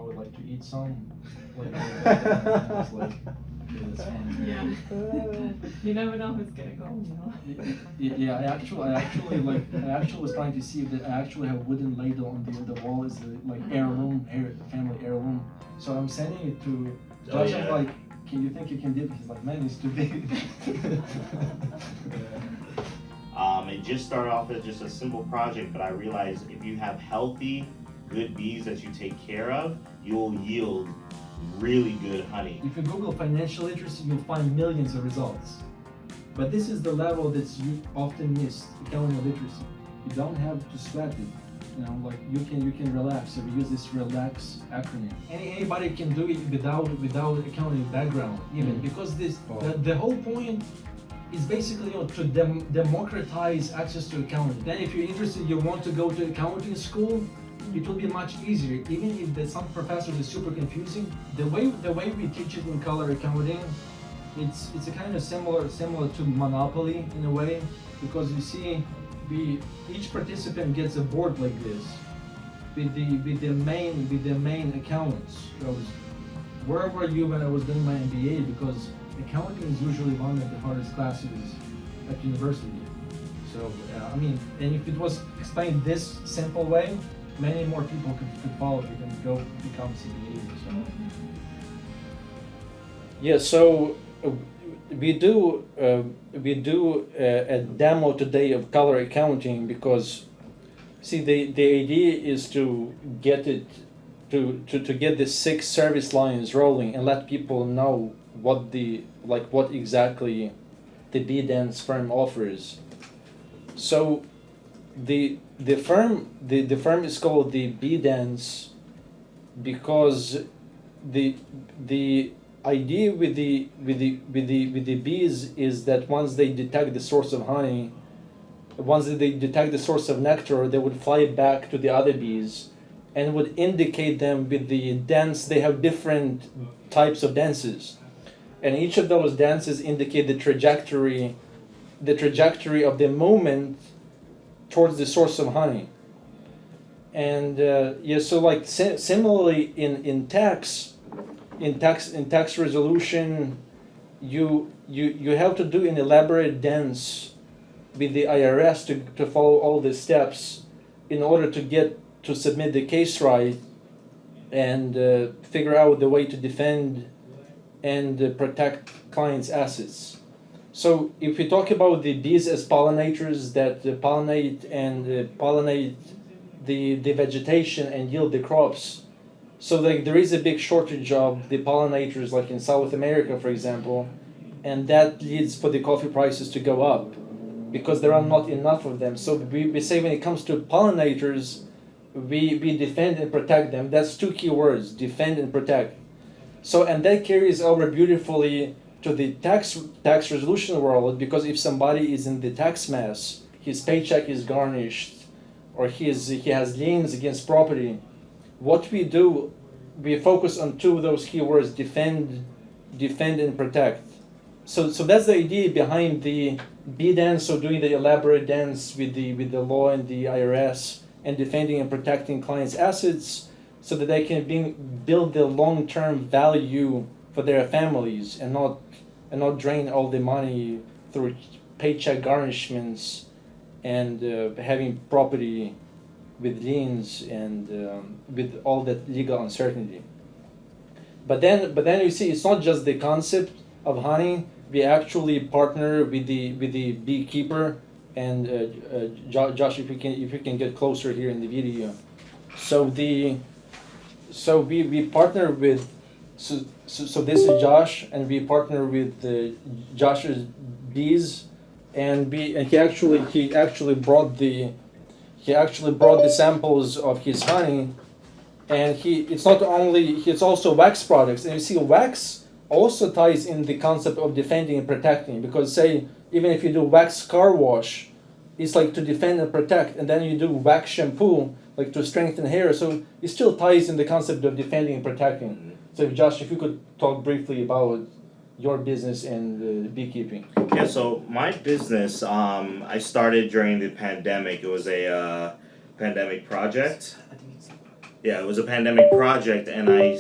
would like to eat some. Like, it's like, yeah, it's fun. Yeah. You never know who's gonna go, Yeah, I actually was trying to see if I actually have a wooden ladle on the wall is like heirloom, family heirloom. So I'm sending it to Josh. I'm like, can you think you can dip? He's like, man, it's too big. It just started off as just a simple project, but I realized if you have healthy, good bees that you take care of, you'll yield really good honey. If you Google financial literacy, you'll find millions of results. But this is the level that's often missed, accounting literacy. You don't have to sweat it. You know, like you can relax. So we use this relax acronym. Anybody can do it without accounting background, even because the whole point is basically to democratize access to accounting. Then if you're interested, you want to go to accounting school, it will be much easier. Even if some professors is super confusing, the way we teach it in color accounting, it's a kind of similar to Monopoly in a way, because you see, each participant gets a board like this with the main accountants. So where were you when I was doing my MBA? Because accounting is usually one of the hardest classes at university. So I mean, and if it was explained this simple way, many more people could follow it and go become CPAs. So. Yeah. So we do a demo today of color accounting because, see, the idea is to get it to get the 6 service lines rolling and let people know what exactly the B-Dance firm offers. So the firm is called the B-Dance because the idea with the bees is that once they detect the source of honey, once they detect the source of nectar, they would fly back to the other bees and would indicate them with the dance. They have different types of dances, and each of those dances indicate the trajectory of the movement towards the source of honey. And so like similarly in tax resolution, you have to do an elaborate dance with the IRS to follow all the steps in order to submit the case right and figure out the way to defend and protect clients' assets. So if we talk about the bees as pollinators that pollinate the vegetation and yield the crops, so like there is a big shortage of the pollinators, like in South America, for example, and that leads for the coffee prices to go up because there are not enough of them. So we say when it comes to pollinators, we defend and protect them. That's 2 key words: defend and protect. So, and that carries over beautifully to the tax resolution world, because if somebody is in the tax mess, his paycheck is garnished, or he has liens against property, what we do, we focus on 2 of those key words: defend and protect. So that's the idea behind the B-Dance, so doing the elaborate dance with the law and the IRS, and defending and protecting clients' assets so that they can build the long-term value for their families and not drain all the money through paycheck garnishments and having property with liens and with all that legal uncertainty. But then you see, it's not just the concept of honey. We actually partner with the beekeeper, and Josh, if you can get closer here in the video. So we partner with so this is Josh, and we partner with Josh's bees, and he actually brought the samples of his honey, and it's also wax products. And you see, wax also ties in the concept of defending and protecting, because say even if you do wax car wash, it's like to defend and protect, and then you do wax shampoo like to strengthen hair, so it still ties in the concept of defending and protecting. So Josh, if you could talk briefly about your business and beekeeping. Yeah, so my business, I started during the pandemic. It was a pandemic project. Yeah, it was a pandemic project, and I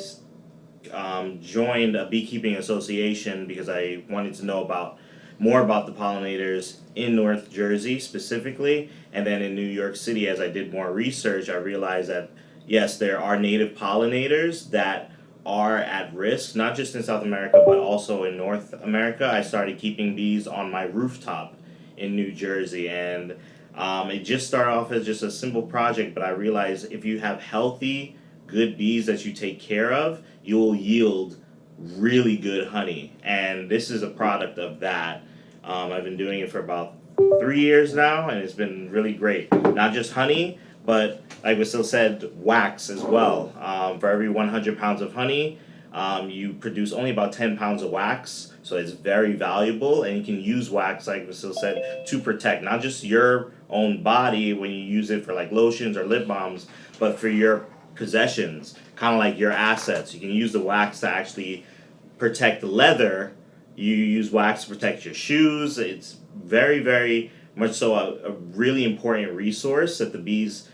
joined a beekeeping association because I wanted to know more about the pollinators in North Jersey specifically, and then in New York City. As I did more research, I realized that yes, there are native pollinators that are at risk, not just in South America but also in North America. I started keeping bees on my rooftop in New Jersey, and it just started off as just a simple project, but I realized if you have healthy, good bees that you take care of, you will yield really good honey. And this is a product of that. I've been doing it for about 3 years now, and it's been really great. Not just honey, but like Vasyl said, wax as well. For every 100 pounds of honey, you produce only about 10 pounds of wax. So it's very valuable, and you can use wax, like Vasyl said, to protect not just your own body when you use it for like lotions or lip balms, but for your possessions, kind of like your assets. You can use the wax to actually protect leather. You use wax to protect your shoes. It's very, very much so a really important resource that the bees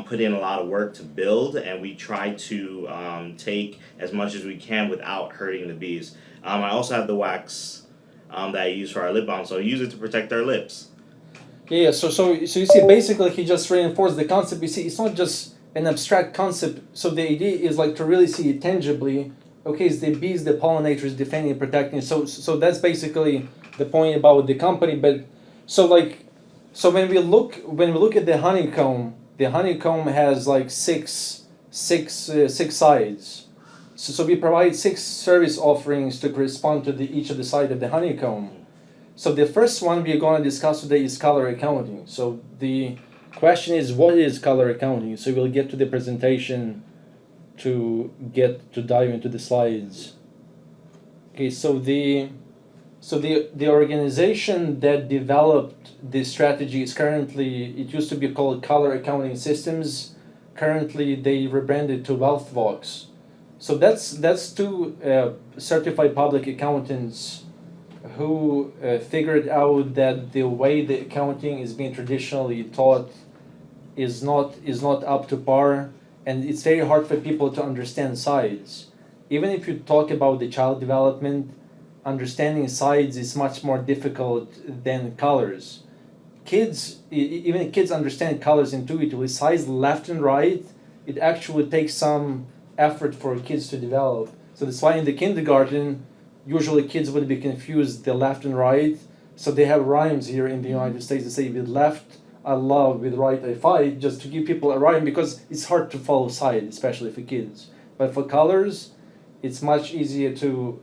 put in a lot of work to build, and we try to take as much as we can without hurting the bees. I also have the wax that I use for our lip balm, so I use it to protect our lips. Yeah, so you see, basically he just reinforced the concept. You see, it's not just an abstract concept. So the idea is like to really see it tangibly. Okay, it's the bees, the pollinators defending and protecting. So that's basically the point about the company. But so when we look at the honeycomb has like six sides. So we provide 6 service offerings to correspond to each of the side of the honeycomb. So the first one we're going to discuss today is color accounting. So the question is, what is color accounting? So we'll get to the presentation to dive into the slides. Okay, so the organization that developed this strategy is currently, it used to be called Color Accounting Systems. Currently they rebranded to WealthVox. So that's 2 certified public accountants who figured out that the way the accounting is being traditionally taught is not up to par, and it's very hard for people to understand sides. Even if you talk about the child development, understanding sides is much more difficult than colors. Even kids understand colors intuitively. Sides left and right, it actually takes some effort for kids to develop. So that's why in the kindergarten, usually kids would be confused the left and right. So they have rhymes here in the United States that say with left I love, with right I fight, just to give people a rhyme, because it's hard to follow sight, especially for kids. But for colors, it's much easier to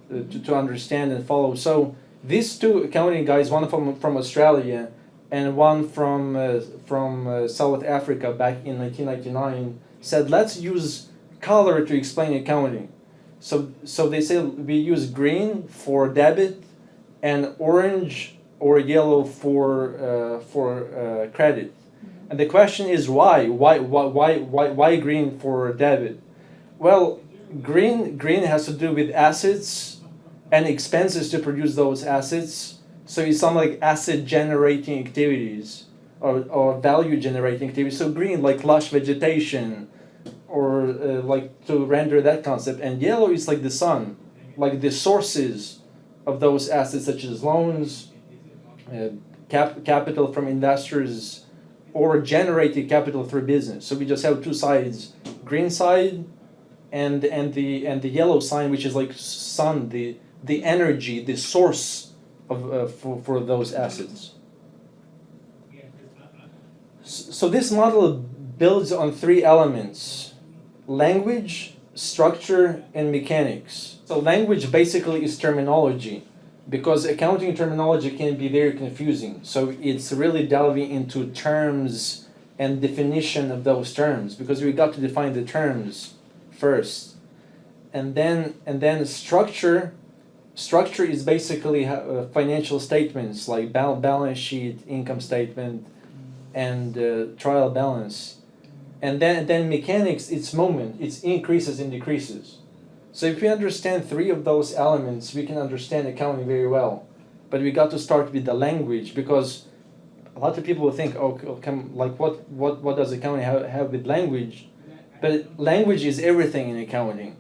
understand and follow. So these 2 accounting guys, one from Australia and one from South Africa back in 1999, said let's use color to explain accounting. So they say we use green for debit and orange or yellow for credit. And the question is why? Why green for debit? Well, green has to do with assets and expenses to produce those assets. So it's some like asset generating activities or value generating activities. So green, like lush vegetation, or like to render that concept. And yellow is like the sun, like the sources of those assets, such as loans, capital from investors, or generated capital through business. So we just have 2 sides: green side and the yellow side, which is like sun, the energy, the source of for those assets. So this model builds on 3 elements: language, structure, and mechanics. So language basically is terminology, because accounting terminology can be very confusing. So it's really delving into terms and definition of those terms, because we got to define the terms first. And then structure is basically financial statements like balance sheet, income statement, and trial balance. And then mechanics, it's moment, it's increases and decreases. So if we understand 3 of those elements, we can understand accounting very well. But we got to start with the language, because a lot of people will think, what does accounting have with language? But language is everything in accounting,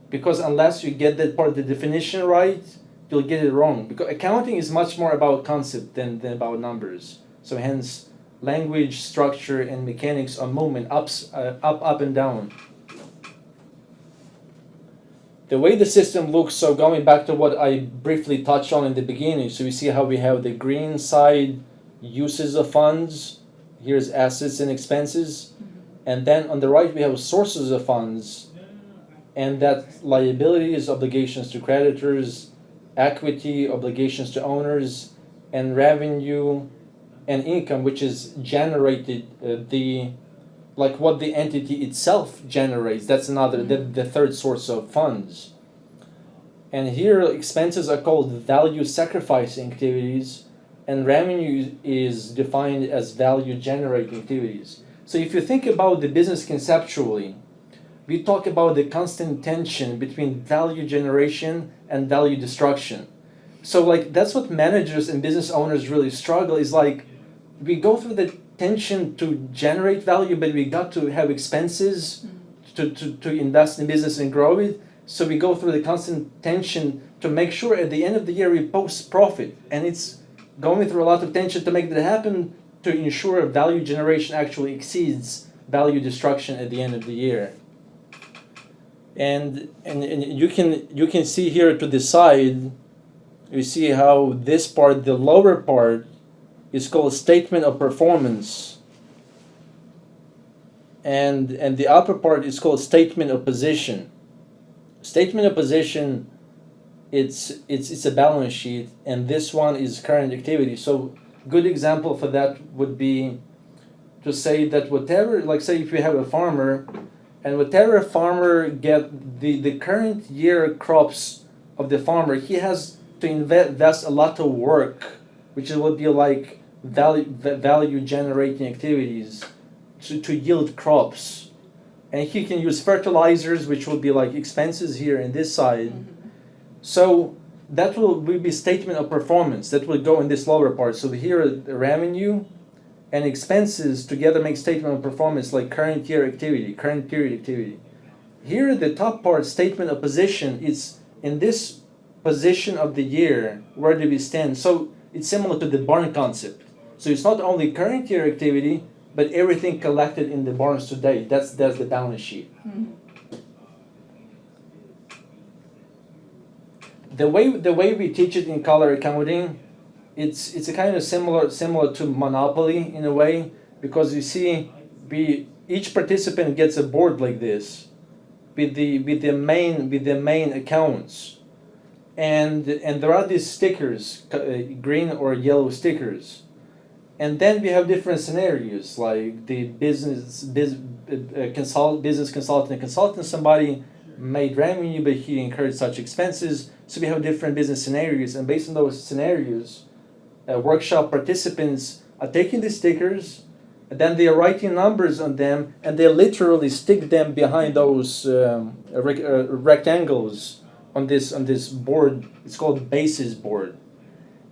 because unless you get that part, the definition right, you'll get it wrong. Because accounting is much more about concept than about numbers. So hence, language, structure, and mechanics are movement, up and down. The way the system looks, so going back to what I briefly touched on in the beginning, so you see how we have the green side, uses of funds, here's assets and expenses, and then on the right we have sources of funds, and that liabilities, obligations to creditors, equity, obligations to owners, and revenue and income, which is generated, like what the entity itself generates. That's another, the third source of funds. And here expenses are called value sacrificing activities, and revenue is defined as value generating activities. So if you think about the business conceptually, we talk about the constant tension between value generation and value destruction. So like that's what managers and business owners really struggle, is like we go through the tension to generate value, but we got to have expenses to invest in business and grow it. So we go through the constant tension to make sure at the end of the year we post profit. And it's going through a lot of tension to make that happen, to ensure value generation actually exceeds value destruction at the end of the year. And you can see here to the side, you see how this part, the lower part, is called statement of performance, and the upper part is called statement of position. Statement of position, it's a balance sheet, and this one is current activity. So good example for that would be to say that whatever, like say if you have a farmer, and whatever a farmer get the current year crops of the farmer, he has to invest a lot of work, which would be like value generating activities to yield crops. And he can use fertilizers, which will be like expenses here in this side. So that will be statement of performance. That will go in this lower part. So here the revenue and expenses together make statement of performance, like current year activity, current period activity. Here the top part, statement of position, it's in this position of the year, where do we stand? So it's similar to the barn concept. So it's not only current year activity, but everything collected in the barns today. That's the balance sheet. The way we teach it in color accounting, it's a kind of similar to monopoly in a way, because you see, each participant gets a board like this with the main accounts, and there are these stickers, green or yellow stickers. And then we have different scenarios, like the business consultant, somebody made revenue, but he incurred such expenses. So we have different business scenarios, and based on those scenarios, workshop participants are taking the stickers, and then they are writing numbers on them, and they literally stick them behind those rectangles on this board. It's called basis board.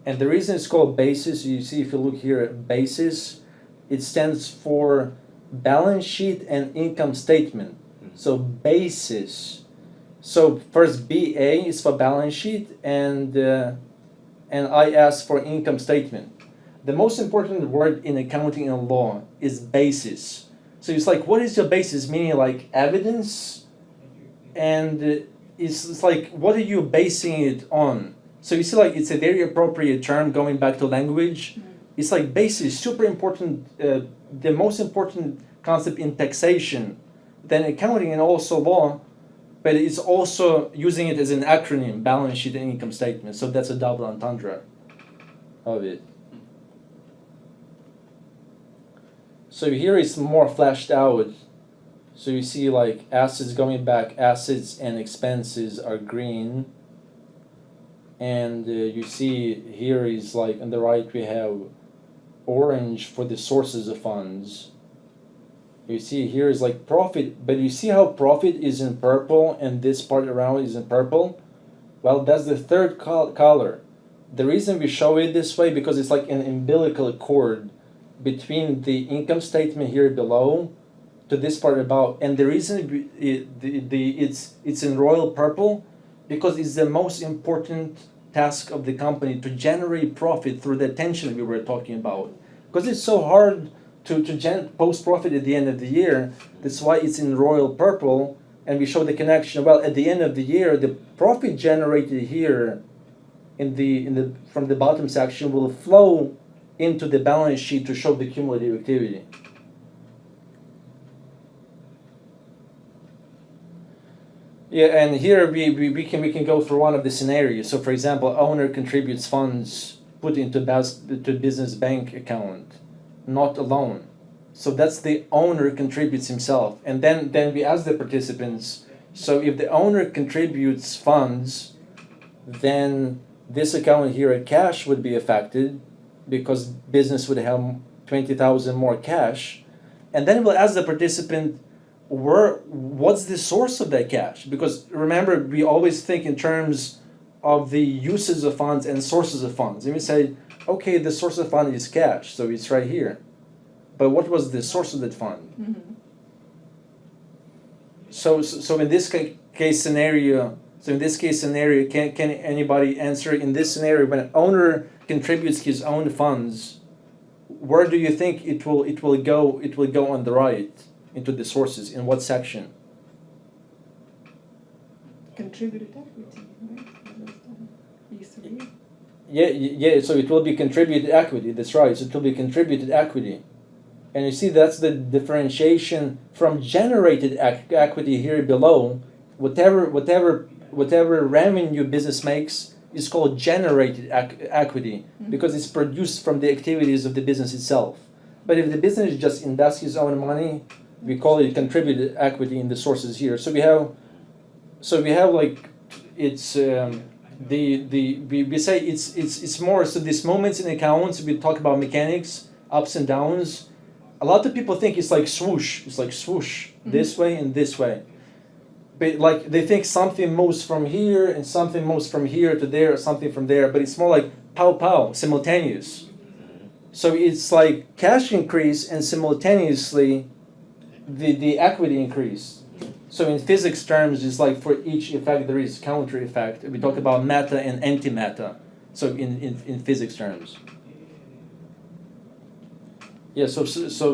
And the reason it's called basis, you see if you look here at basis, it stands for balance sheet and income statement. So basis. So first BA is for balance sheet, and IS for income statement. The most important word in accounting and law is basis. So it's like, what is your basis? Meaning like evidence, and it's like, what are you basing it on? So you see, like, it's a very appropriate term going back to language. It's like basis, super important, the most important concept in taxation, then accounting and also law, but it's also using it as an acronym, balance sheet and income statement. So that's a double entendre of it. So here it's more fleshed out. So you see like assets going back, assets and expenses are green. And you see here is like on the right we have orange for the sources of funds. You see here is like profit, but you see how profit is in purple and this part around is in purple? Well, that's the third color. The reason we show it this way, because it's like an umbilical cord between the income statement here below to this part about, and the reason it's in royal purple, because it's the most important task of the company to generate profit through the attention we were talking about. Because it's so hard to post profit at the end of the year. That's why it's in royal purple, and we show the connection. Well, at the end of the year, the profit generated here from the bottom section will flow into the balance sheet to show the cumulative activity. Yeah, and here we can go through one of the scenarios. So for example, owner contributes funds put into to business bank account, not a loan. So that's the owner contributes himself. And then we ask the participants, so if the owner contributes funds, then this account here at cash would be affected because business would have 20,000 more cash. And then we'll ask the participant, what's the source of that cash? Because remember, we always think in terms of the uses of funds and sources of funds. And we say, okay, the source of fund is cash, so it's right here. But what was the source of that fund? Mm-hmm. So in this case scenario, can anybody answer? In this scenario, when an owner contributes his own funds, where do you think it will go? It will go on the right into the sources. In what section? Contributed equity, right? Used to be. Yeah. So it will be contributed equity. That's right. So it will be contributed equity, and you see that's the differentiation from generated equity here below. Whatever revenue business makes is called generated equity because it's produced from the activities of the business itself. But if the business just invests his own money, we call it contributed equity in the sources here. So we have like it's we say it's more. So these moments in accounts, we talk about mechanics, ups and downs. A lot of people think it's like swoosh. It's like swoosh this way and this way. But like they think something moves from here and something moves from here to there or something from there, but it's more like pow pow, simultaneous. So it's like cash increase and simultaneously the equity increase. So in physics terms, it's like for each effect there is counter effect. We talk about meta and anti-meta. So in physics terms. Yeah, so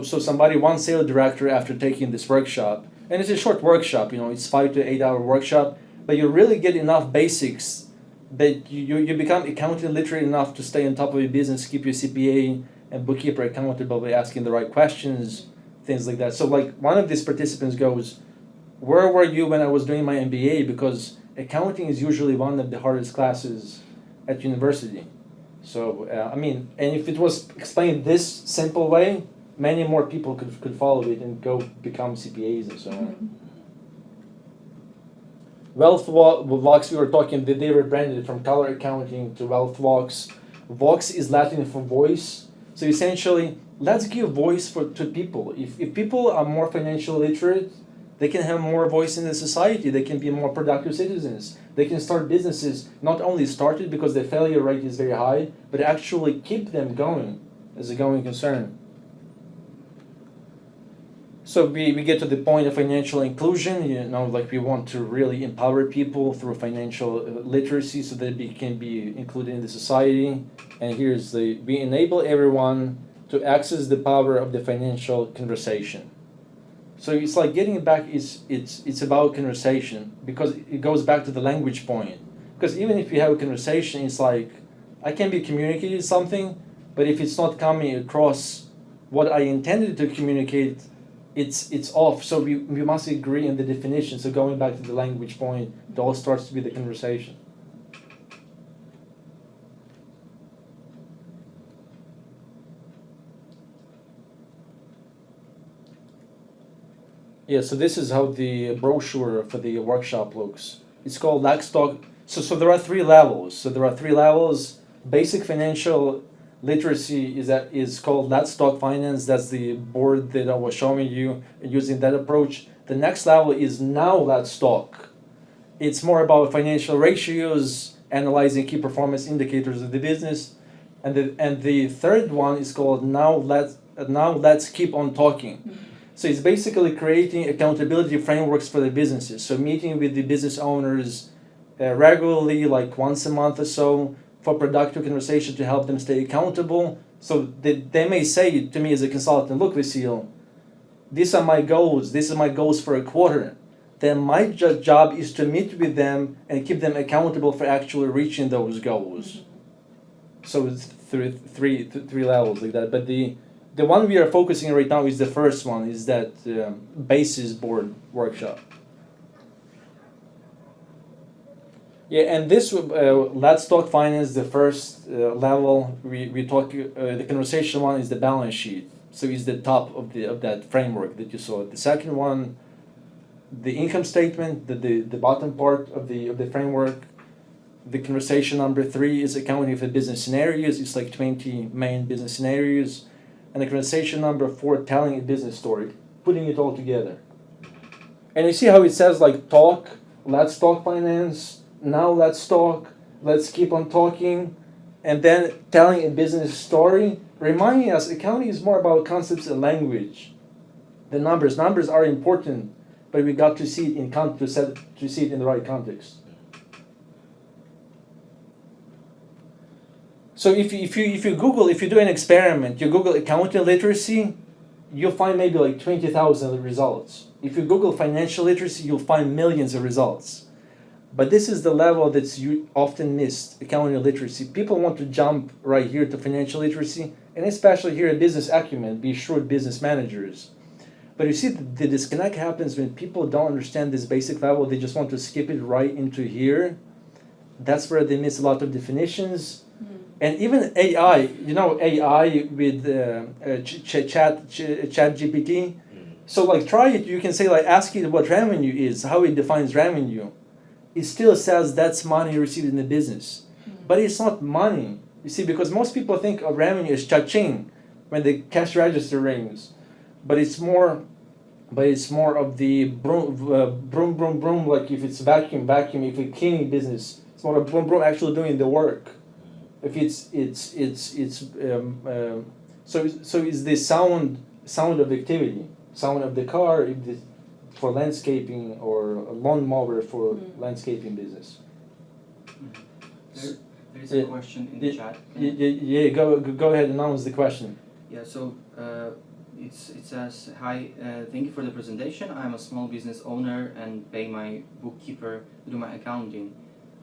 somebody, one sales director after taking this workshop, and it's a short workshop, it's 5 to 8 hour workshop, but you really get enough basics that you become accounting literate enough to stay on top of your business, keep your CPA and bookkeeper accountable by asking the right questions, things like that. So like one of these participants goes, where were you when I was doing my MBA? Because accounting is usually one of the hardest classes at university. So, and if it was explained this simple way, many more people could follow it and go become CPAs and so on. Wealth Vox, we were talking, they rebranded from color accounting to Wealth Vox. Vox is Latin for voice. So essentially, let's give voice to people. If people are more financially literate, they can have more voice in the society. They can be more productive citizens. They can start businesses, not only start it because the failure rate is very high, but actually keep them going as a going concern. So we get to the point of financial inclusion, like we want to really empower people through financial literacy so that they can be included in the society. And here's we enable everyone to access the power of the financial conversation. So it's like getting back, it's about conversation because it goes back to the language point. Because even if you have a conversation, it's like, I can be communicating something, but if it's not coming across what I intended to communicate, it's off. So we must agree on the definition. So going back to the language point, it all starts to be the conversation. Yeah, so this is how the brochure for the workshop looks. It's called Stock. So there are 3 levels. Basic financial literacy is called Stock Finance. That's the board that I was showing you using that approach. The next level is Now Stock. It's more about financial ratios, analyzing key performance indicators of the business. And the third one is called Now Let's Keep on Talking. So it's basically creating accountability frameworks for the businesses. So meeting with the business owners regularly, like once a month or so, for productive conversation to help them stay accountable. So they may say to me as a consultant, look, Vasyl, these are my goals. These are my goals for a quarter. Then my job is to meet with them and keep them accountable for actually reaching those goals. So it's three levels like that. But the one we are focusing right now is the first one, is that basis board workshop. Yeah, and this let's talk finance. The first level we talk. The conversation one is the balance sheet. So it's the top of that framework that you saw. The second one, the income statement, the bottom part of the framework. The conversation number 3 is accounting for business scenarios. It's like 20 main business scenarios. And the conversation number 4, telling a business story, putting it all together. And you see how it says like talk, let's talk finance, now let's talk, let's keep on talking, and then telling a business story, reminding us accounting is more about concepts and language. The numbers are important, but we got to see it to see it in the right context. So if you Google, if you do an experiment, you Google accounting literacy, you'll find maybe like 20,000 results. If you Google financial literacy, you'll find millions of results. But this is the level that's often missed, accounting literacy. People want to jump right here to financial literacy, and especially here at business acumen, be shrewd business managers. But you see, the disconnect happens when people don't understand this basic level. They just want to skip it right into here. That's where they miss a lot of definitions. And even AI, AI with chat GPT. So like try it, you can say like ask it what revenue is, how it defines revenue. It still says that's money received in the business. But it's not money. You see, because most people think of revenue as cha-ching when the cash register rings. But it's more of the broom, like if it's vacuum, if it's cleaning business, it's more of broom actually doing the work. If so it's the sound of activity, sound of the car for landscaping, or a lawnmower for landscaping business. There is a question in the chat. Yeah, go ahead and announce the question. Yeah, so it says, hi, thank you for the presentation. I'm a small business owner and pay my bookkeeper to do my accounting.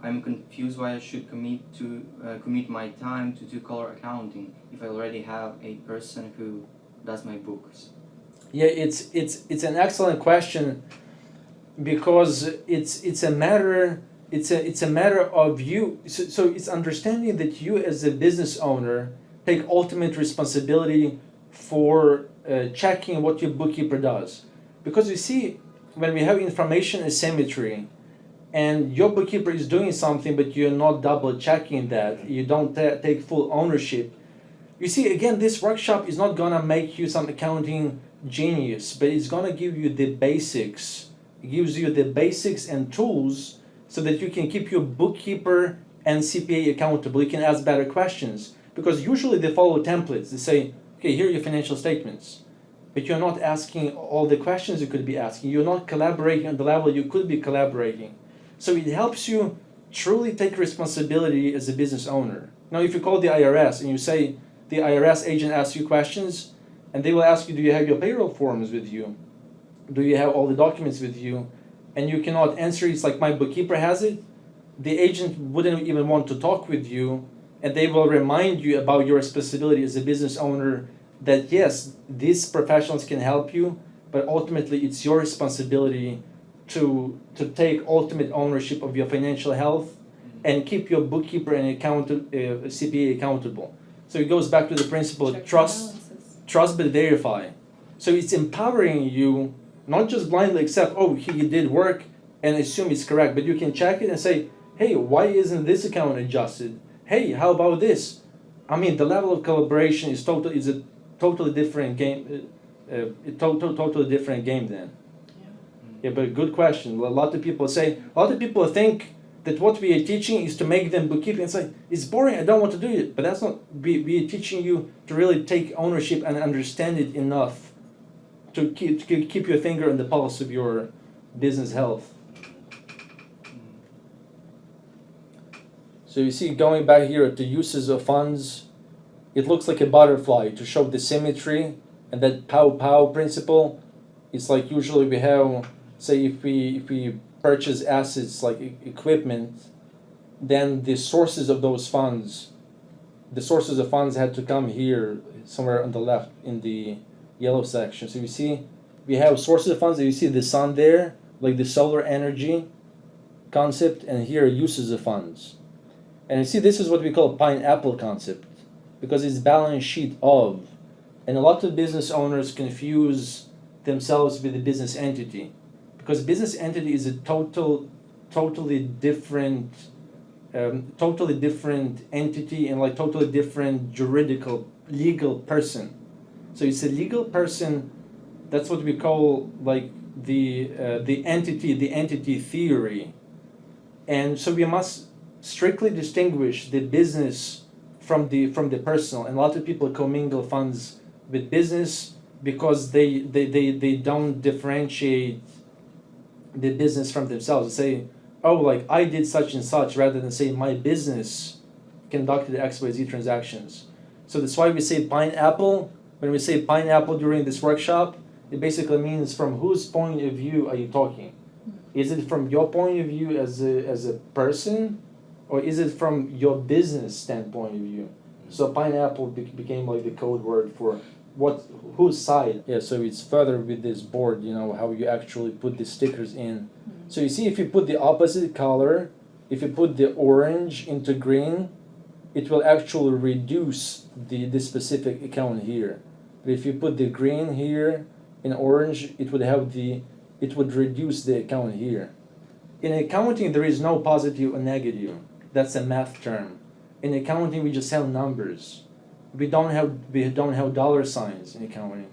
I'm confused why I should commit my time to do color accounting if I already have a person who does my books. Yeah, it's an excellent question, because it's a matter of you. So it's understanding that you as a business owner take ultimate responsibility for checking what your bookkeeper does, because you see, when we have information asymmetry, and your bookkeeper is doing something, but you're not double checking that, you don't take full ownership. You see, again, this workshop is not gonna make you some accounting genius, but it's gonna give you the basics. It gives you the basics and tools so that you can keep your bookkeeper and CPA accountable. You can ask better questions, because usually they follow templates. They say, okay, here are your financial statements. But you're not asking all the questions you could be asking. You're not collaborating on the level you could be collaborating. So it helps you truly take responsibility as a business owner. Now, if you call the IRS and you say, the IRS agent asks you questions, and they will ask you, do you have your payroll forms with you? Do you have all the documents with you? And you cannot answer, it's like my bookkeeper has it. The agent wouldn't even want to talk with you, and they will remind you about your responsibility as a business owner, that yes, these professionals can help you, but ultimately it's your responsibility to take ultimate ownership of your financial health and keep your bookkeeper and CPA accountable. So it goes back to the principle of trust but verify. So it's empowering you, not just blindly accept, oh, he did work, and assume it's correct, but you can check it and say, hey, why isn't this account adjusted? Hey, how about this? I mean, the level of collaboration is a totally different game. Totally different game then. Yeah, but good question. A lot of people think that what we are teaching is to make them bookkeeping. It's like, it's boring, I don't want to do it. But that's not, we are teaching you to really take ownership and understand it enough keep your finger on the pulse of your business health. So you see, going back here at the uses of funds, it looks like a butterfly to show the symmetry and that pow principle. It's like usually we have, say, if we purchase assets like equipment, then the sources of those funds, the sources of funds had to come here somewhere on the left in the yellow section. So you see, we have sources of funds. You see the sun there, like the solar energy concept, and here uses of funds. And you see, this is what we call pineapple concept, because it's balance sheet of. And a lot of business owners confuse themselves with the business entity, because business entity is a totally different entity and like totally different juridical legal person. So it's a legal person. That's what we call like the entity theory. And so we must strictly distinguish the business from the personal. And a lot of people commingle funds with business because they don't differentiate the business from themselves. They say, oh, like I did such and such, rather than say my business conducted XYZ transactions. So that's why we say pineapple. When we say pineapple during this workshop, it basically means from whose point of view are you talking? Is it from your point of view as a person, or is it from your business standpoint of view? So pineapple became like the code word for whose side. Yeah, so it's further with this board, how you actually put the stickers in. So you see, if you put the opposite color, if you put the orange into green, it will actually reduce the specific account here. But if you put the green here in orange, it would reduce the account here. In accounting, there is no positive or negative. That's a math term. In accounting, we just have numbers. We don't have dollar signs in accounting.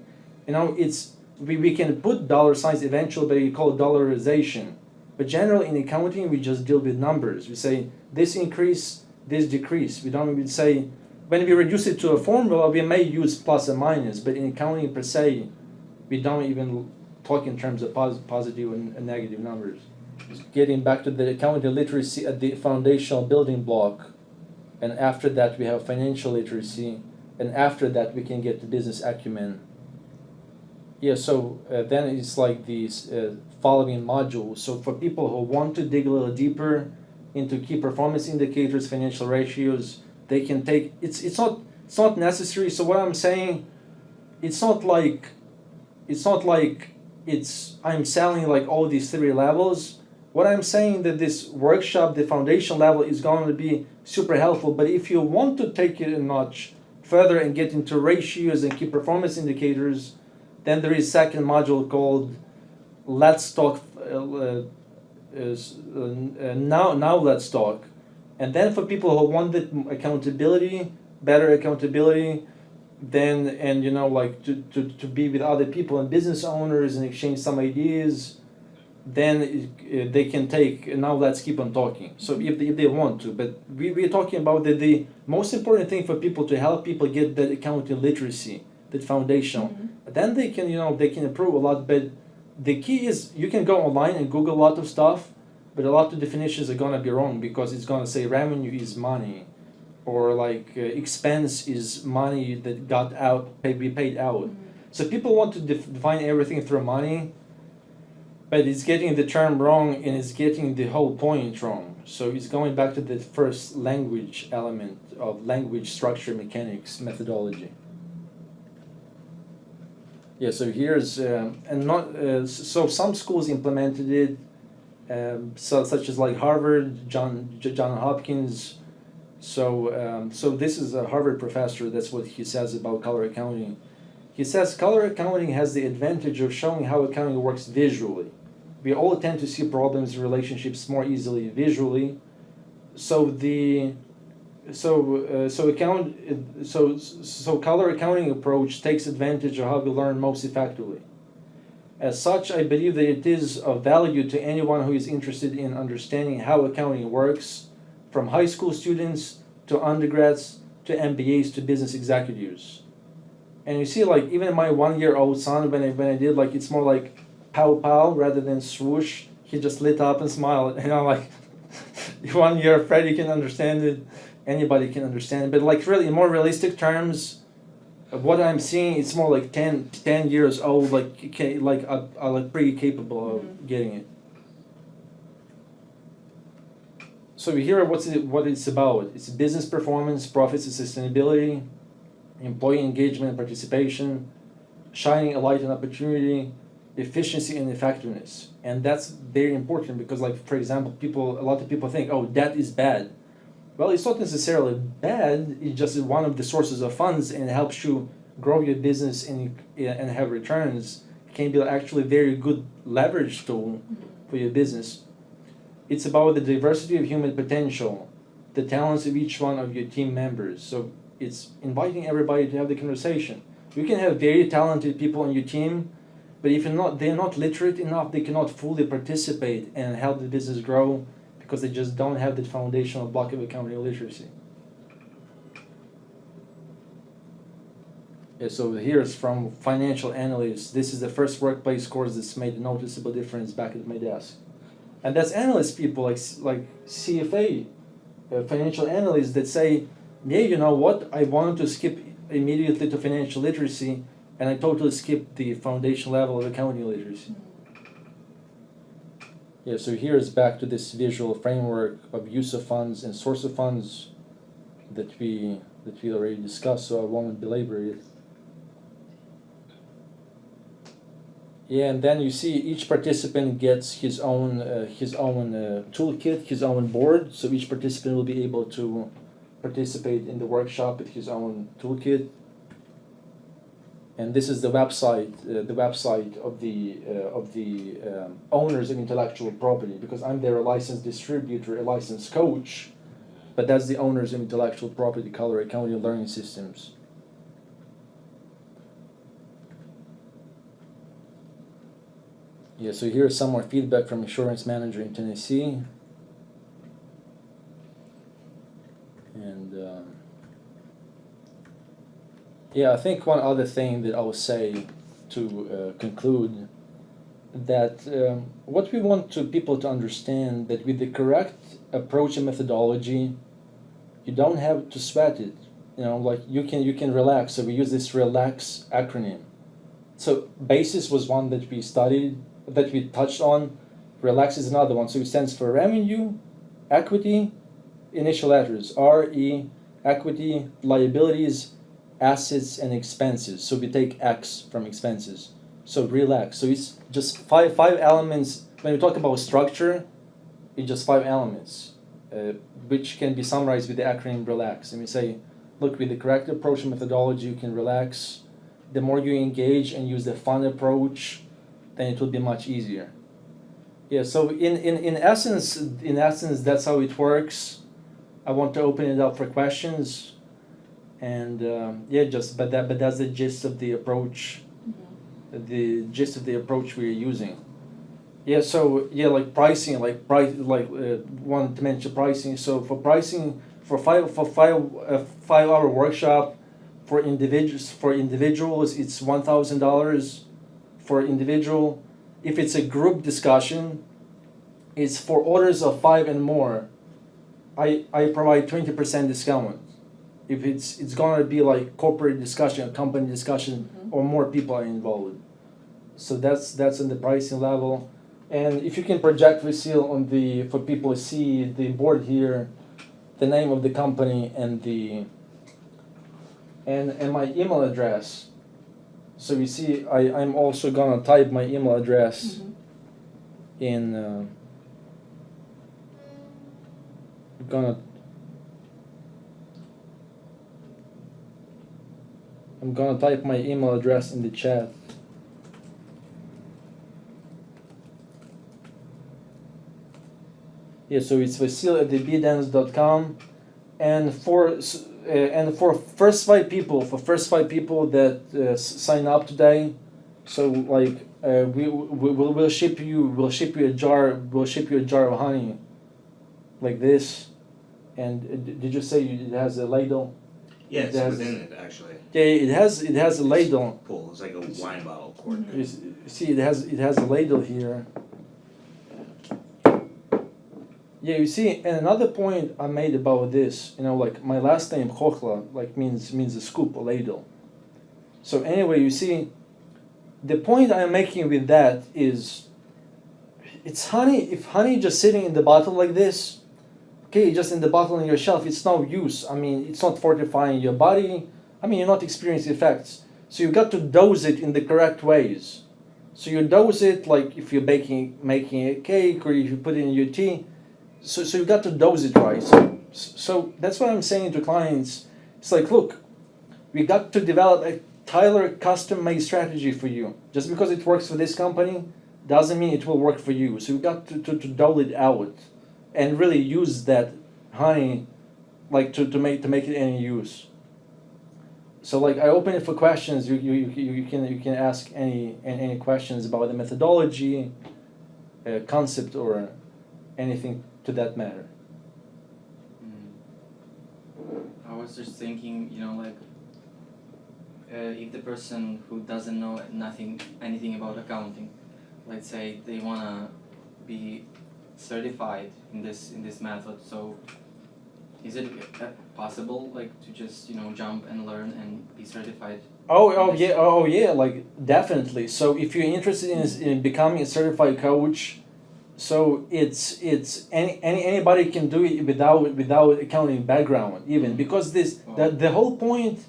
We can put dollar signs eventually, but we call it dollarization. But generally in accounting, we just deal with numbers. We say this increase, this decrease. We don't even say, when we reduce it to a formula, we may use plus and minus, but in accounting per se, we don't even talk in terms of positive and negative numbers. Just getting back to the accounting literacy at the foundational building block, and after that we have financial literacy, and after that we can get to business acumen. Yeah, so then it's like these following modules. So for people who want to dig a little deeper into key performance indicators, financial ratios, they can take. It's not necessary. So what I'm saying, it's not like I'm selling like all these 3 levels. What I'm saying that this workshop, the foundation level, is going to be super helpful. But if you want to take it a notch further and get into ratios and key performance indicators, then there is second module called Let's Talk. Now Let's Talk. And then for people who want the accountability, better accountability, then like to be with other people and business owners and exchange some ideas, then they can take Now Let's Keep on Talking. So if they want to, but we're talking about the most important thing for people, to help people get that accounting literacy, that foundational. Mm-hmm. Then they can improve a lot. But the key is, you can go online and Google a lot of stuff, but a lot of definitions are gonna be wrong, because it's gonna say revenue is money, or like expense is money that got out, be paid out. Mm-hmm. So people want to define everything through money, but it's getting the term wrong, and it's getting the whole point wrong. So it's going back to the first language element of language structure mechanics methodology. Yeah, so here's so some schools implemented it, such as like Harvard, John Hopkins. So this is a Harvard professor. That's what he says about color accounting. He says color accounting has the advantage of showing how accounting works visually. We all tend to see problems in relationships more easily visually. So color accounting approach takes advantage of how we learn most effectively. As such, I believe that it is of value to anyone who is interested in understanding how accounting works, from high school students to undergrads to MBAs to business executives. And you see, like, even my 1-year-old son, when I did, like, it's more like pow pow rather than swoosh. He just lit up and smiled, and I'm like, 1 year, Freddy can understand it, anybody can understand it. But like, really, in more realistic terms, what I'm seeing, it's more like 10 years old, like, are like pretty capable of getting it. So here, what it's about? It's business performance, profits and sustainability, employee engagement and participation, shining a light on opportunity, efficiency and effectiveness. And that's very important because, like, for example, a lot of people think, oh, that is bad. Well, it's not necessarily bad, it's just one of the sources of funds, and it helps you grow your business and have returns. It can be actually a very good leverage tool for your business. It's about the diversity of human potential, the talents of each one of your team members. So it's inviting everybody to have the conversation. You can have very talented people on your team, but if they're not literate enough, they cannot fully participate and help the business grow because they just don't have the foundational block of accounting literacy. Yeah, so here's from financial analysts. This is the first workplace course that's made a noticeable difference back at my desk. And that's analyst people like CFA, financial analysts that say, yeah, you know what, I wanted to skip immediately to financial literacy, and I totally skipped the foundation level of accounting literacy. Yeah, so here's back to this visual framework of use of funds and source of funds that we already discussed, so I won't belabor it. Yeah, and then you see each participant gets his own toolkit, his own board. So each participant will be able to participate in the workshop with his own toolkit. And this is the website of the owners of intellectual property, because I'm their licensed distributor, a licensed coach, but that's the owners of intellectual property, color accounting learning systems. Yeah, so here's some more feedback from insurance manager in Tennessee. And yeah, I think one other thing that I will say to conclude, that what we want people to understand, that with the correct approach and methodology, you don't have to sweat it. You know, like you can relax. So we use this RELAX acronym. So BASIS was one that we studied, that we touched on. RELAX is another one. So it stands for revenue, equity, initial letters, RE, equity, liabilities, assets, and expenses. So we take X from expenses. So RELAX. So it's just five elements. When we talk about structure, it's just 5 elements, which can be summarized with the acronym RELAX. And we say, look, with the correct approach and methodology, you can relax. The more you engage and use the fun approach, then it will be much easier. Yeah, so in essence, that's how it works. I want to open it up for questions, and but that's the gist of the approach. The gist of the approach we're using. Yeah, so like pricing, wanted to mention pricing. So for pricing, for 5-hour workshop, for individuals, it's $1,000 for individual. If it's a group discussion, it's for orders of 5 and more. I provide 20% discount. If it's gonna be like corporate discussion, a company discussion, or more people are involved. So that's on the pricing level. And if you can project vasyl for people to see the board here, the name of the company and my email address. So you see, I'm also gonna type my email address in. I'm gonna type my email address in the chat. Yeah, so it's vasyl@thebdance.com, and for first 5 people, that sign up today, so like we'll ship you a jar of honey, like this. And did you say it has a ladle? Yeah, it's It has- within it actually. Yeah, it has a ladle. Pull. It's like a wine bottle cork. You see, it has a ladle here. Yeah, you see, and another point I made about this, like my last name Chochla, like means a scoop, a ladle. So anyway, you see, the point I'm making with that is, it's honey. If honey just sitting in the bottle like this, okay, just in the bottle on your shelf, it's no use. I mean, it's not fortifying your body. I mean, you're not experiencing effects. So you got to dose it in the correct ways. So you dose it like if you're making a cake or if you put it in your tea. So you got to dose it right. So that's what I'm saying to clients. It's like, look, we got to develop a tailored, custom-made strategy for you. Just because it works for this company doesn't mean it will work for you. So you got to dole it out and really use that honey like to make it any use. So like I open it for questions. You can ask any questions about the methodology, concept, or anything to that matter. I was just thinking, if the person who doesn't know anything about accounting, let's say they wanna be certified in this method, so is it possible to just jump and learn and be certified? Oh yeah, like definitely. So if you're interested in becoming a certified coach, so it's anybody can do it without accounting background even, because the whole point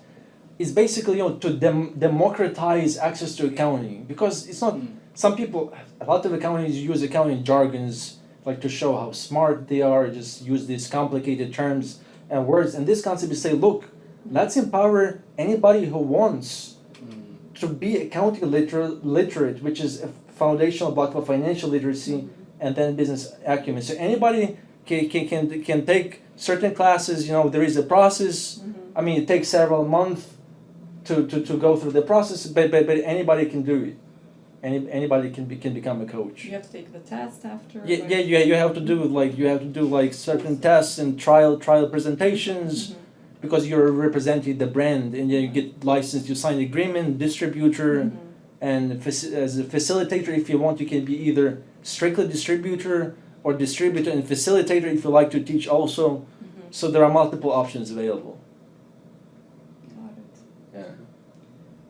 is basically to democratize access to accounting, because it's not some people, a lot of accountants use accounting jargons like to show how smart they are, just use these complicated terms and words, and this concept is say, look, let's empower anybody who wants to be accounting literate, which is a foundational block of financial literacy and then business acumen. So anybody can take certain classes. There is a process. I mean, it takes several months to go through the process, but anybody can do it. Anybody can become a coach. You have to take the test after. Yeah, you have to do certain tests and trial presentations, because you're representing the brand, and then you get licensed. You sign agreement, distributor, and as a facilitator, if you want, you can be either strictly distributor or distributor and facilitator if you like to teach also. So there are multiple options available. Got it. Yeah.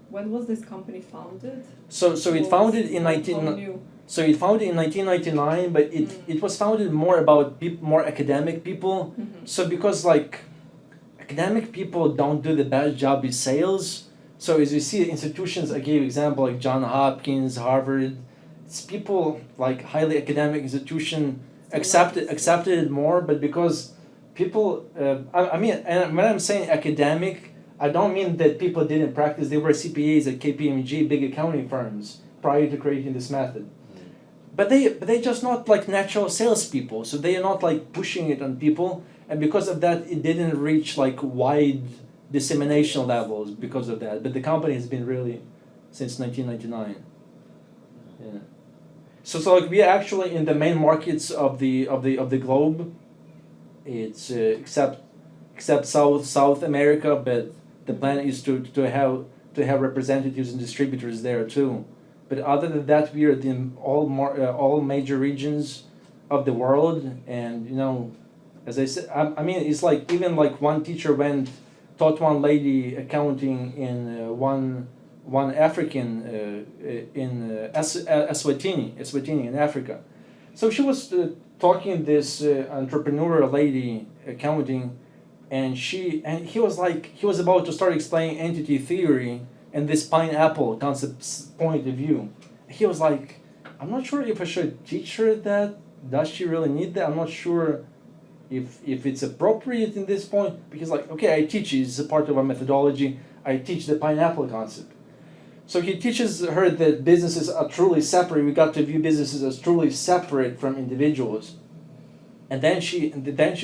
When was this company founded? So it founded in 1999, but it was founded more about more academic people. So because academic people don't do the best job with sales. So as you see, institutions, I gave example like Johns Hopkins, Harvard. It's people like highly academic institution accepted it more, but because people, I mean, and when I'm saying academic, I don't mean that people didn't practice. They were CPAs at KPMG, big accounting firms, prior to creating this method. But they just not like natural salespeople, so they are not like pushing it on people, and because of that, it didn't reach like wide dissemination levels because of that. But the company has been really since 1999. Yeah. So like we are actually in the main markets of the globe. It's except South America, but the plan is to have representatives and distributors there too. But other than that, we are in all major regions of the world, and as I said, I mean, it's like even like one teacher taught one lady accounting in one African in Eswatini in Africa. So she was talking this entrepreneur lady accounting, and he was about to start explaining entity theory and this pineapple concept's point of view. He was like, I'm not sure if I should teach her that. Does she really need that? I'm not sure if it's appropriate in this point, because okay, I teach it, it's a part of our methodology. I teach the pineapple concept. So he teaches her that businesses are truly separate. We got to view businesses as truly separate from individuals. And then she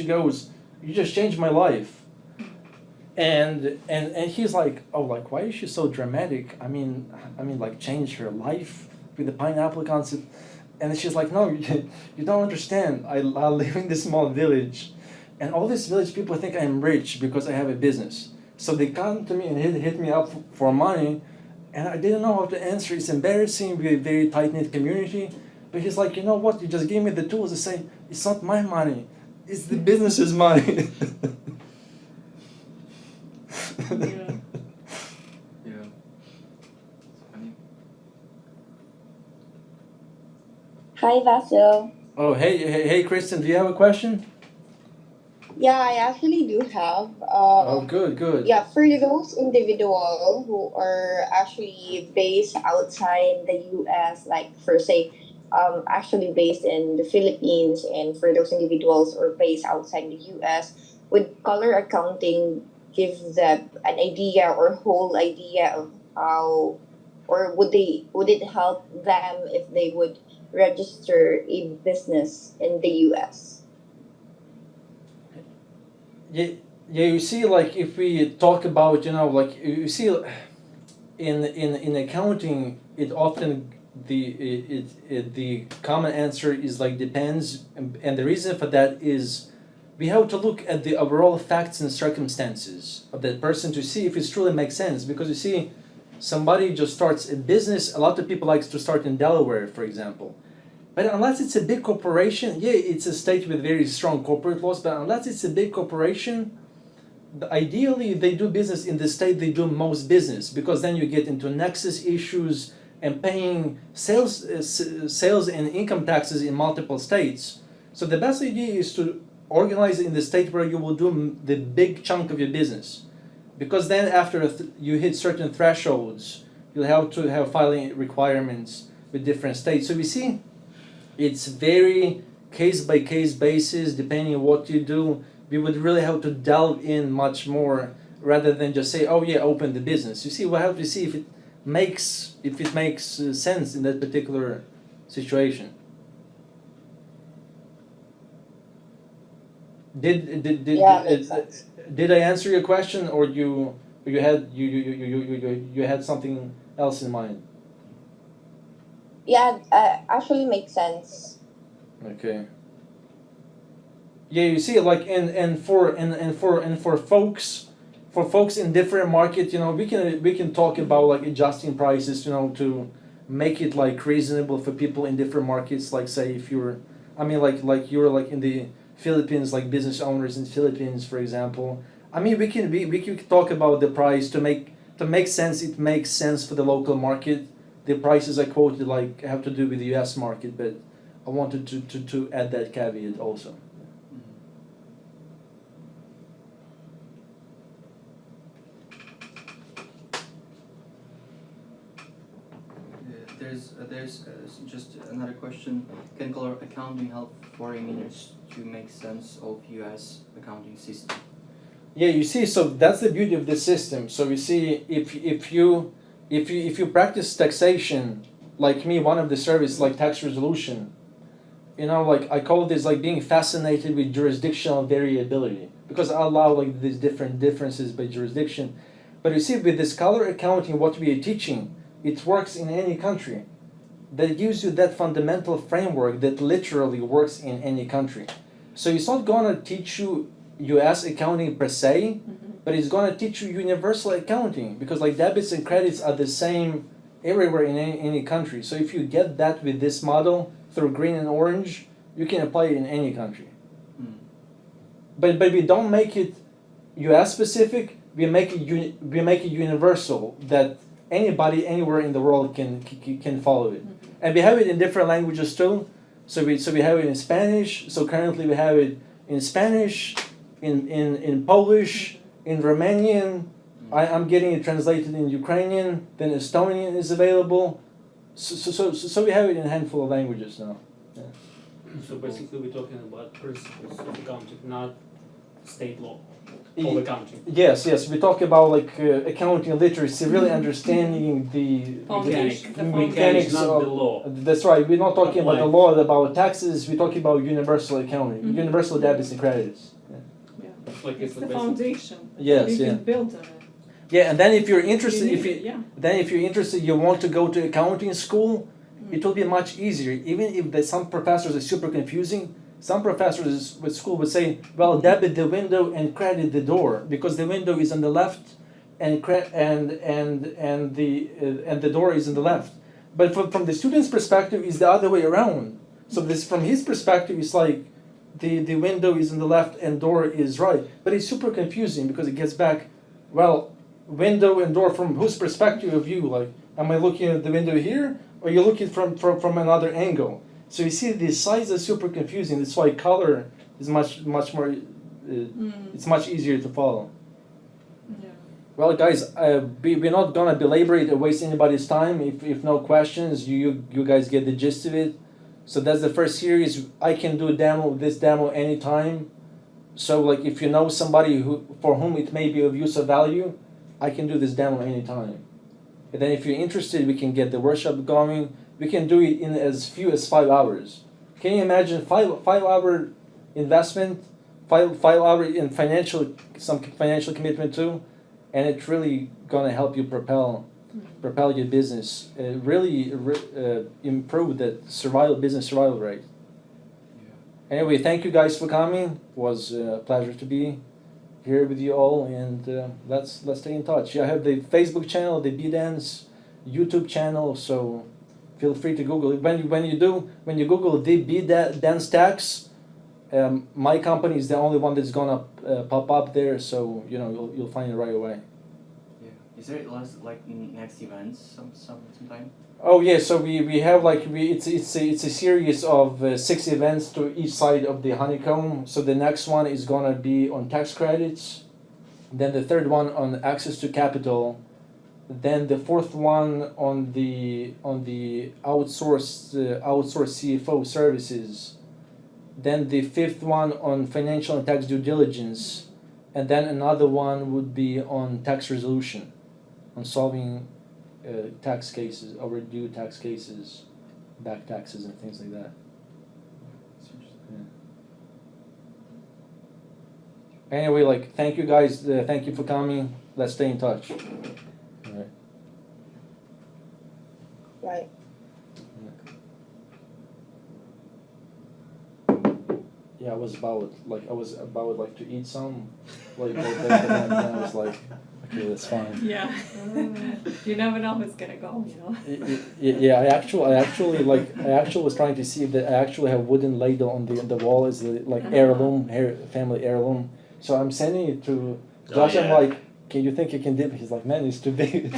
goes, you just changed my life. And he's like, oh, like, why is she so dramatic? I mean, like, change her life with the pineapple concept. And she's like, no, you don't understand. I live in this small village, and all these village people think I'm rich because I have a business. So they come to me and hit me up for money, and I didn't know how to answer. It's embarrassing. We're a very tight knit community, but he's like, you know what? You just gave me the tools to say it's not my money, it's the business's money. Yeah. Yeah. Funny. Hi, Vasyl. Oh, hey, Kristen, do you have a question? Yeah, I actually do have. Oh, good. Yeah, for those individual who are actually based outside the U.S., like for say, actually based in the Philippines, and for those individuals who are based outside the U.S., would color accounting give them an idea or whole idea of how, or would it help them if they would register a business in the U.S.? Yeah, you see, like if we talk about, like you see, in accounting, it often the common answer is like depends, and the reason for that is we have to look at the overall facts and circumstances of that person to see if it truly makes sense. Because you see, somebody just starts a business. A lot of people likes to start in Delaware, for example. But unless it's a big corporation, yeah, it's a state with very strong corporate laws. But unless it's a big corporation, ideally they do business in the state they do most business, because then you get into nexus issues and paying sales and income taxes in multiple states. So the best idea is to organize it in the state where you will do the big chunk of your business, because then after you hit certain thresholds, you'll have to have filing requirements with different states. So we see it's very case by case basis depending on what you do. We would really have to delve in much more rather than just say, oh yeah, open the business. You see, we'll have to see if it makes sense in that particular situation. Yeah, makes sense. Did I answer your question, or you had something else in mind? Yeah, actually makes sense. Okay. Yeah, you see, like for folks in different markets, we can talk about like adjusting prices, to make it like reasonable for people in different markets. Like say if you're, like you're like in the Philippines, like business owners in Philippines, for example. We can talk about the price to make sense. It makes sense for the local market. The prices I quoted like have to do with the U.S. market, but I wanted to add that caveat also. There's just another question. Can color accounting help foreigners to make sense of U.S. accounting system? Yeah, you see, so that's the beauty of this system. So you see, if you practice taxation, like me, one of the services like tax resolution, like I call this like being fascinated with jurisdictional variability, because I allow like these different differences by jurisdiction. But you see, with this color accounting, what we are teaching, it works in any country. That gives you that fundamental framework that literally works in any country. So it's not gonna teach you U.S. accounting per se, but it's gonna teach you universal accounting, because like debits and credits are the same everywhere in any country. So if you get that with this model through green and orange, you can apply it in any country. But we don't make it U.S. specific. We make it universal, that anybody anywhere in the world can follow it. And we have it in different languages too. So we have it in Spanish. So currently we have it in Spanish, in Polish, in Romanian. I'm getting it translated in Ukrainian. Then Estonian is available. So we have it in a handful of languages now. Yeah. So basically we're talking about principles of accounting, not state law of accounting. Yes, we talk about like accounting literacy, really understanding the Foundation. The mechanics not of the law. That's right. We're not talking about the Applied. law about taxes. We're talking about universal accounting, universal debits and credits. Yeah. Like It's the basic- foundation. Yes, You yeah. can build on it. Yeah, and then if you're interested, You need it, if you're interested, you want to go to accounting school, it will be much easier. Even if some professors are super confusing, some professors with school would say, well, debit the window and credit the door because the window is on the left and the door is on the left. But from the student's perspective, it's the other way around. So this, from his perspective, it's like the window is on the left and door is right. But it's super confusing because it gets back, well, window and door from whose perspective of view? Like, am I looking at the window here, or you're looking from another angle? So you see, the sides are super confusing. That's why color is much more. It's much easier to follow. Yeah. Well, guys, we're not gonna belabor it or waste anybody's time. If no questions, you guys get the gist of it. So that's the first series. I can do this demo anytime. So like, if you know somebody for whom it may be of use or value, I can do this demo anytime. And then if you're interested, we can get the workshop going. We can do it in as few as 5 hours. Can you imagine 5-hour investment, 5 hour in some financial commitment too, and it's really gonna help you propel your business. Really improve the business survival rate. Anyway, thank you guys for coming. It was a pleasure to be here with you all, and let's stay in touch. I have the Facebook channel, the BDance YouTube channel, so feel free to Google it. When you Google the BDance tax, my company is the only one that's gonna pop up there, so you'll find it right away. Yeah. Is there like next events sometime? Oh yeah, so we have it's a series of 6 events to each side of the honeycomb. So the next one is gonna be on tax credits, then the third one on access to capital, then the fourth one on the outsourced CFO services, then the fifth one on financial and tax due diligence, and then another one would be on tax resolution, on solving tax cases, overdue tax cases, back taxes and things like that. Yeah. Anyway, thank you guys. Thank you for coming. Let's stay in touch. All right. Right. Yeah, I was about to eat some, but then I was like, okay, that's fine. Yeah. You never know who's gonna go, Yeah, I actually was trying to see that I actually have wooden ladle on the wall as heirloom, family heirloom. So I'm sending it to Josh. Oh, yeah. I'm like, can you think you can dip? He's like, man, it's too big.